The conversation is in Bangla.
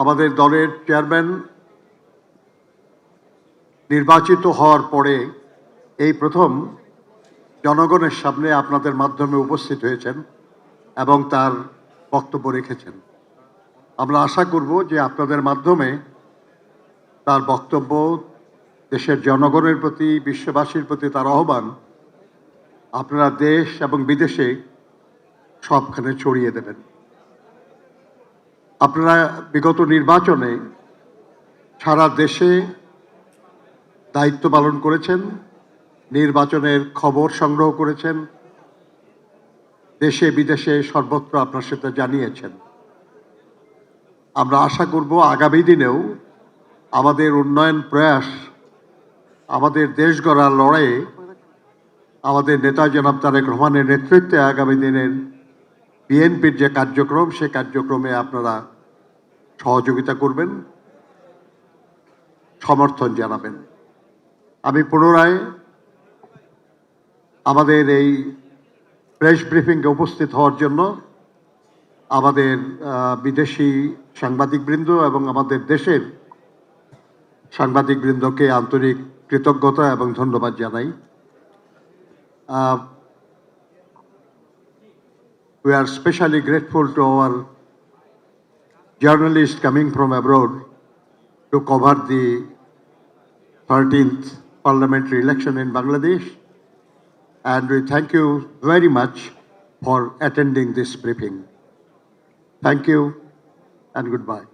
আমাদের দলের চেয়ারম্যান নির্বাচিত হওয়ার পরে এই প্রথম জনগণের সামনে আপনাদের মাধ্যমে উপস্থিত হয়েছেন এবং তার বক্তব্য রেখেছেন। আমরা আশা করব যে আপনাদের মাধ্যমে তার বক্তব্য দেশের জনগণের প্রতি, বিশ্ববাসীর প্রতি তার আহ্বান আপনারা দেশ এবং বিদেশে সবখানে ছড়িয়ে দেবেন। আপনারা বিগত নির্বাচনে সারা দেশে দায়িত্ব পালন করেছেন, নির্বাচনের খবর সংগ্রহ করেছেন, দেশে বিদেশে সর্বত্র আপনার সাথে জানিয়েছেন। আমরা আশা করব আগামী দিনেও আমাদের উন্নয়ন প্রয়াস, আমাদের দেশ গড়ার লড়াইয়ে আমাদের নেতা জনাব তারেক রহমানের নেতৃত্বে আগামী দিনের বিএনপির যে কার্যক্রম, সে কার্যক্রমে আপনারা সহযোগিতা করবেন, সমর্থন জানাবেন। আমি পুনরায় আমাদের এই প্রেস ব্রিফিংয়ে উপস্থিত হওয়ার জন্য আমাদের বিদেশি সাংবাদিকবৃন্দ এবং আমাদের দেশের সাংবাদিকবৃন্দকে আন্তরিক কৃতজ্ঞতা এবং ধন্যবাদ জানাই। We are especially grateful to our journalists coming from abroad to cover the 13th parliamentary election in Bangladesh, and we thank you very much for attending this briefing. Thank you and goodbye.